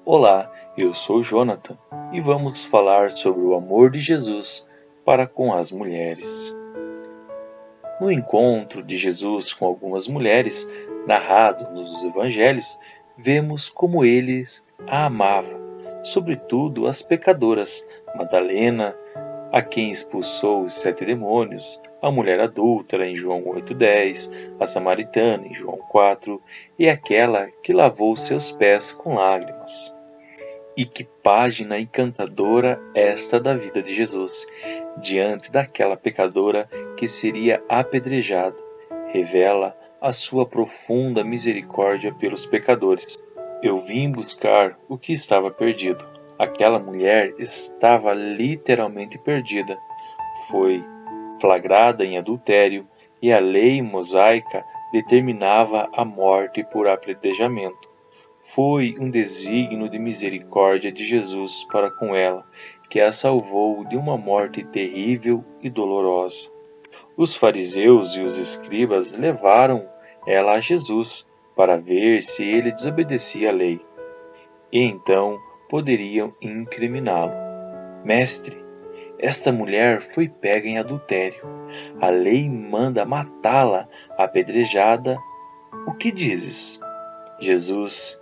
Olá, eu sou Jonathan e vamos falar sobre o amor de Jesus para com as mulheres. No encontro de Jesus com algumas mulheres, narrado nos evangelhos, vemos como ele a amava, sobretudo as pecadoras, Madalena, a quem expulsou os 7 demônios, a mulher adúltera em João 8,10, a samaritana em João 4 e aquela que lavou seus pés com lágrimas. E que página encantadora esta da vida de Jesus, diante daquela pecadora que seria apedrejada, revela a sua profunda misericórdia pelos pecadores. Eu vim buscar o que estava perdido. Aquela mulher estava literalmente perdida. Foi flagrada em adultério e a lei mosaica determinava a morte por apedrejamento. Foi um desígnio de misericórdia de Jesus para com ela, que a salvou de uma morte terrível e dolorosa. Os fariseus e os escribas levaram ela a Jesus para ver se ele desobedecia à lei, e então poderiam incriminá-lo. Mestre, esta mulher foi pega em adultério. A lei manda matá-la apedrejada. O que dizes? Jesus,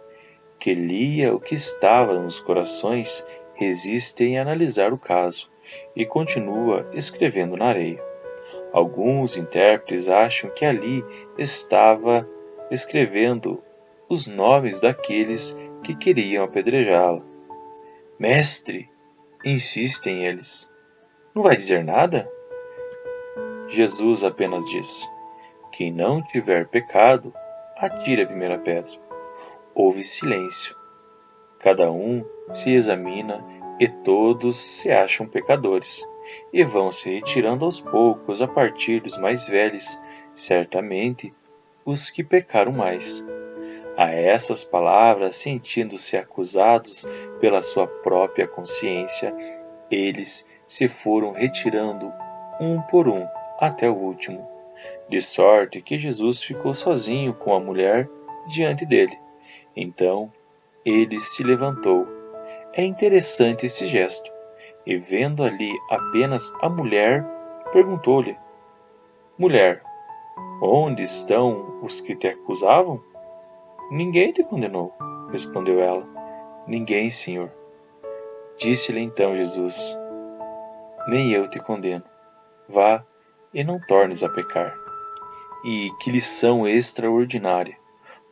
que lia o que estava nos corações, resiste em analisar o caso e continua escrevendo na areia. Alguns intérpretes acham que ali estava escrevendo os nomes daqueles que queriam apedrejá-la. Mestre, insistem eles, não vai dizer nada? Jesus apenas diz: quem não tiver pecado, atire a primeira pedra. Houve silêncio. Cada um se examina e todos se acham pecadores, e vão se retirando aos poucos a partir dos mais velhos, certamente os que pecaram mais. A essas palavras, sentindo-se acusados pela sua própria consciência, eles se foram retirando um por um até o último, de sorte que Jesus ficou sozinho com a mulher diante dele. Então ele se levantou. É interessante esse gesto. E vendo ali apenas a mulher, perguntou-lhe: Mulher, onde estão os que te acusavam? Ninguém te condenou, respondeu ela. Ninguém, Senhor. Disse-lhe então Jesus: Nem eu te condeno. Vá e não tornes a pecar. E que lição extraordinária!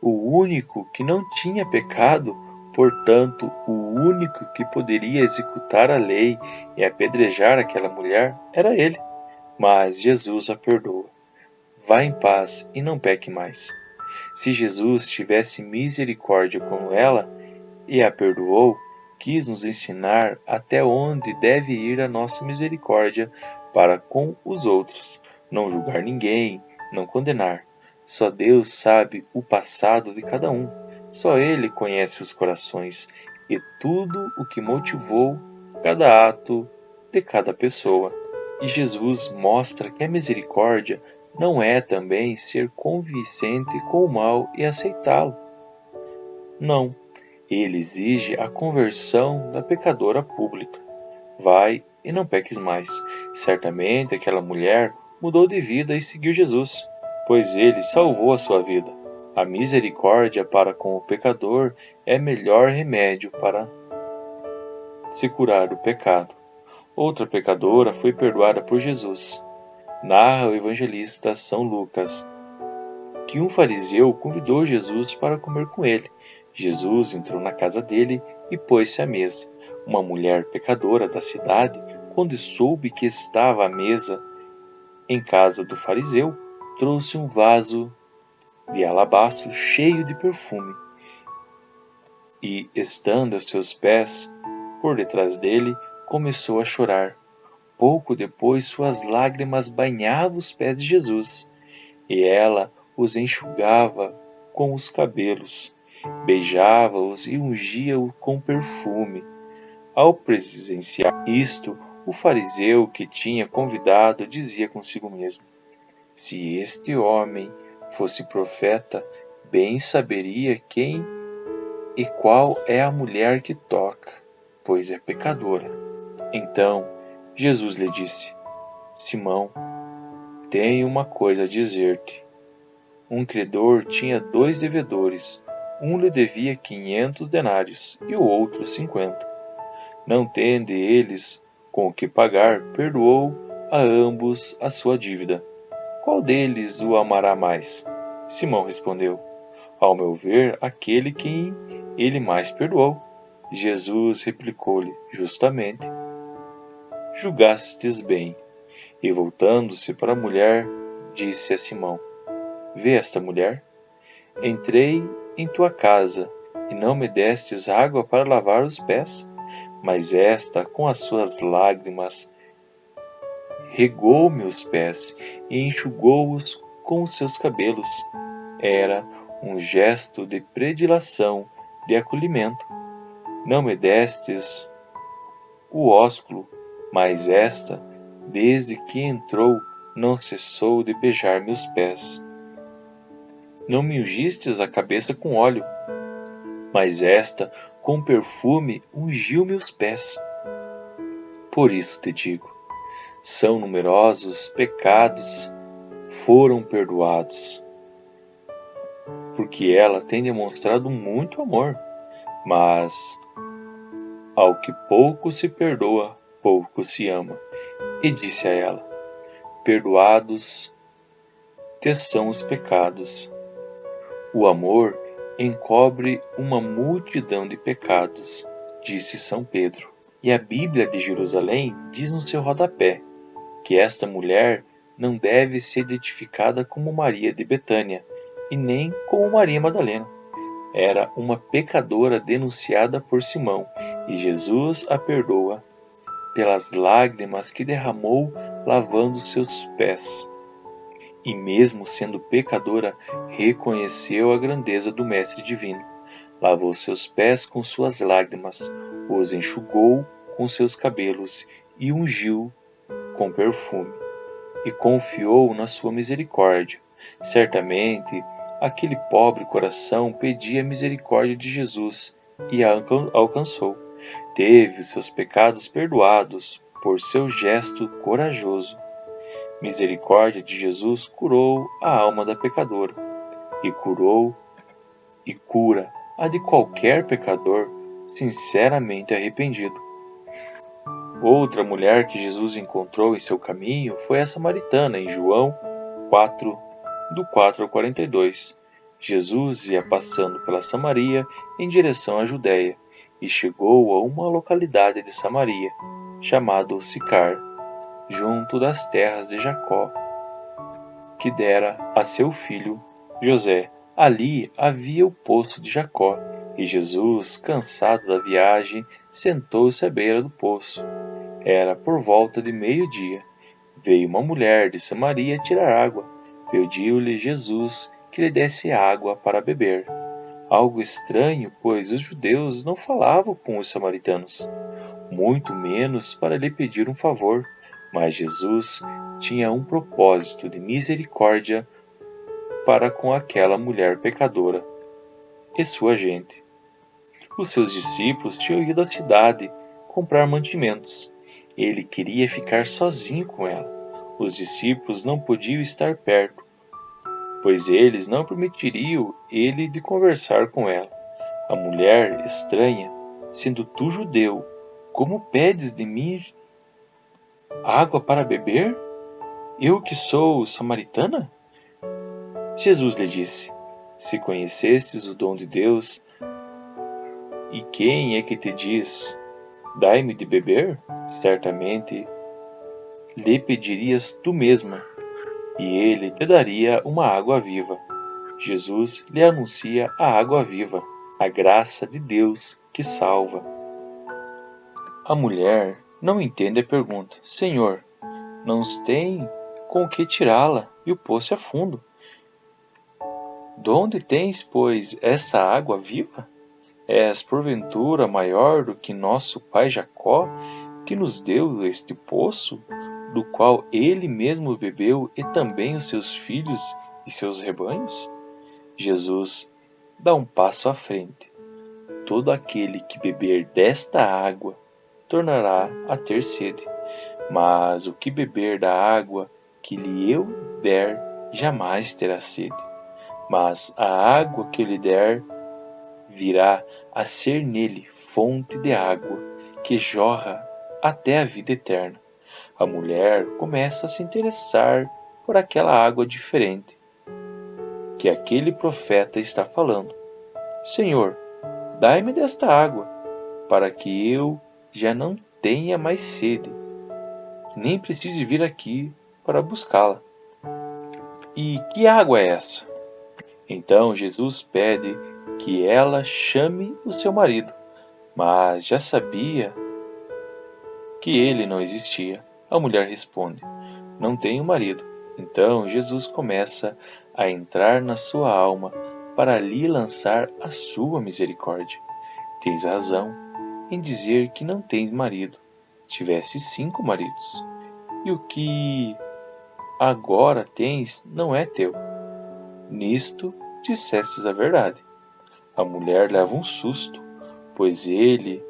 O único que não tinha pecado, portanto, o único que poderia executar a lei e apedrejar aquela mulher, era ele. Mas Jesus a perdoa. Vá em paz e não peque mais. Se Jesus tivesse misericórdia com ela e a perdoou, quis nos ensinar até onde deve ir a nossa misericórdia para com os outros. Não julgar ninguém, não condenar. Só Deus sabe o passado de cada um. Só Ele conhece os corações e tudo o que motivou cada ato de cada pessoa. E Jesus mostra que a misericórdia não é também ser convincente com o mal e aceitá-lo. Não, ele exige a conversão da pecadora pública. Vai e não peques mais. Certamente aquela mulher mudou de vida e seguiu Jesus, pois ele salvou a sua vida. A misericórdia para com o pecador é melhor remédio para se curar do pecado. Outra pecadora foi perdoada por Jesus. Narra o evangelista São Lucas que um fariseu convidou Jesus para comer com ele. Jesus entrou na casa dele e pôs-se à mesa. Uma mulher pecadora da cidade, quando soube que estava à mesa em casa do fariseu, trouxe um vaso de alabastro cheio de perfume e, estando aos seus pés, por detrás dele, começou a chorar. Pouco depois, suas lágrimas banhavam os pés de Jesus, e ela os enxugava com os cabelos, beijava-os e ungia-o com perfume. Ao presenciar isto, o fariseu que tinha convidado dizia consigo mesmo: Se este homem fosse profeta, bem saberia quem E qual é a mulher que toca, pois é pecadora. Então Jesus lhe disse: Simão, tenho uma coisa a dizer-te. Um credor tinha 2 devedores. Um lhe devia 500 denários e o outro 50. Não tendo eles com o que pagar, perdoou a ambos a sua dívida. Qual deles o amará mais? Simão respondeu: Ao meu ver, aquele quem ele mais perdoou. Jesus replicou-lhe: Justamente julgastes bem. E voltando-se para a mulher, disse a Simão: Vê esta mulher? Entrei em tua casa e não me destes água para lavar os pés, mas esta, com as suas lágrimas, regou-me os pés e enxugou-os com os seus cabelos. Era um gesto de predileção, de acolhimento. Não me destes o ósculo, mas esta, desde que entrou, não cessou de beijar meus pés. Não me ungistes a cabeça com óleo, mas esta, com perfume, ungiu meus pés. Por isso te digo, são numerosos pecados, foram perdoados, porque ela tem demonstrado muito amor, mas ao que pouco se perdoa, pouco se ama. E disse a ela: Perdoados te são os pecados. O amor encobre uma multidão de pecados, disse São Pedro. E a Bíblia de Jerusalém diz no seu rodapé que esta mulher não deve ser identificada como Maria de Betânia e nem como Maria Madalena. Era uma pecadora denunciada por Simão, e Jesus a perdoa pelas lágrimas que derramou lavando seus pés. E mesmo sendo pecadora, reconheceu a grandeza do Mestre Divino. Lavou seus pés com suas lágrimas, os enxugou com seus cabelos e ungiu com perfume. E confiou na sua misericórdia. Certamente, aquele pobre coração pedia a misericórdia de Jesus e a alcançou. Teve seus pecados perdoados por seu gesto corajoso. Misericórdia de Jesus curou a alma da pecadora e cura a de qualquer pecador sinceramente arrependido. Outra mulher que Jesus encontrou em seu caminho foi a samaritana, em João 4, do 4 ao 42. Jesus ia passando pela Samaria em direção à Judéia e chegou a uma localidade de Samaria, chamada Sicar, junto das terras de Jacó, que dera a seu filho José. Ali havia o poço de Jacó, e Jesus, cansado da viagem, sentou-se à beira do poço. Era por volta de meio-dia. Veio uma mulher de Samaria tirar água. Pediu-lhe Jesus que lhe desse água para beber. Algo estranho, pois os judeus não falavam com os samaritanos, muito menos para lhe pedir um favor. Mas Jesus tinha um propósito de misericórdia para com aquela mulher pecadora e sua gente. Os seus discípulos tinham ido à cidade comprar mantimentos. Ele queria ficar sozinho com ela. Os discípulos não podiam estar perto, pois eles não permitiriam ele de conversar com ela. A mulher estranha, sendo tu judeu, como pedes de mim água para beber? Eu que sou samaritana? Jesus lhe disse: Se conhecesses o dom de Deus, e quem é que te diz, dai-me de beber? Certamente lhe pedirias tu mesma, e ele te daria uma água viva. Jesus lhe anuncia a água viva, a graça de Deus que salva. A mulher não entende a pergunta: Senhor, não tem com o que tirá-la, e o poço é fundo. De onde tens, pois, essa água viva? És porventura maior do que nosso pai Jacó, que nos deu este poço, do qual ele mesmo bebeu, e também os seus filhos e seus rebanhos? Jesus dá um passo à frente. todo aquele que beber desta água tornará a ter sede, mas o que beber da água que lhe eu der jamais terá sede. Mas a água que eu lhe der virá a ser nele fonte de água que jorra até a vida eterna. A mulher começa a se interessar por aquela água diferente que aquele profeta está falando. Senhor, dai-me desta água, para que eu já não tenha mais sede, nem precise vir aqui para buscá-la. E que água é essa? Então Jesus pede que ela chame o seu marido, mas já sabia que ele não existia. A mulher responde: Não tenho marido. Então Jesus começa a entrar na sua alma para lhe lançar a sua misericórdia. Tens razão em dizer que não tens marido. Tivesse 5 maridos, e o que agora tens não é teu. Nisto dissestes a verdade. A mulher leva um susto, pois ele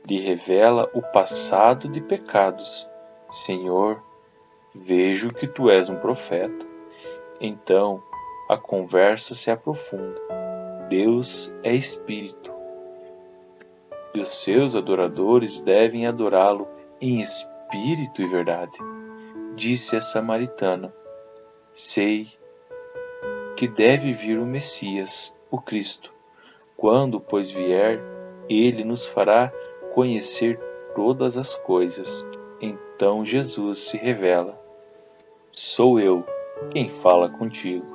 lhe revela o passado de pecados. Senhor, vejo que tu és um profeta. Então a conversa se aprofunda. Deus é espírito, e os seus adoradores devem adorá-lo em espírito e verdade. Disse a samaritana: Sei que deve vir o Messias, o Cristo. Quando, pois, vier, ele nos fará conhecer todas as coisas. Então Jesus se revela: Sou eu quem fala contigo.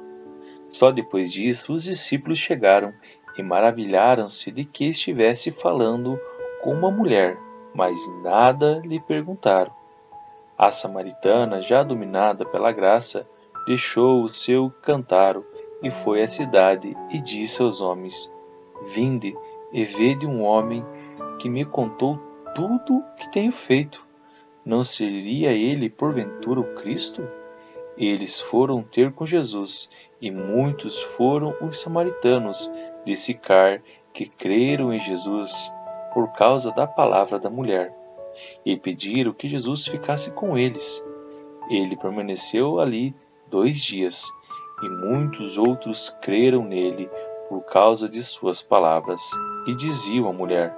Só depois disso os discípulos chegaram e maravilharam-se de que estivesse falando com uma mulher, mas nada lhe perguntaram. A samaritana, já dominada pela graça, deixou o seu cântaro e foi à cidade e disse aos homens: Vinde e vede um homem que me contou tudo o que tenho feito. Não seria ele, porventura, o Cristo? Eles foram ter com Jesus, e muitos foram os samaritanos de Sicar que creram em Jesus por causa da palavra da mulher, e pediram que Jesus ficasse com eles. Ele permaneceu ali 2 dias, e muitos outros creram nele por causa de suas palavras, e diziam à mulher: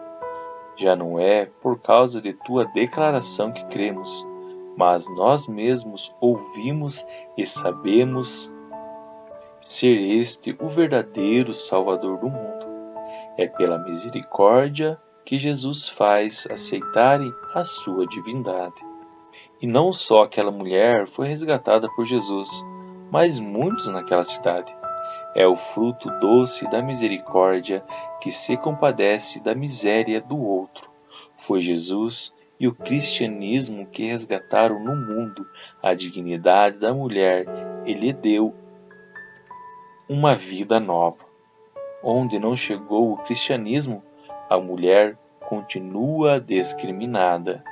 Já não é por causa de tua declaração que cremos, mas nós mesmos ouvimos e sabemos ser este o verdadeiro Salvador do mundo. É pela misericórdia que Jesus faz aceitarem a sua divindade. E não só aquela mulher foi resgatada por Jesus, mas muitos naquela cidade. É o fruto doce da misericórdia que se compadece da miséria do outro. Foi Jesus e o cristianismo que resgataram no mundo a dignidade da mulher e lhe deu uma vida nova. Onde não chegou o cristianismo, a mulher continua discriminada.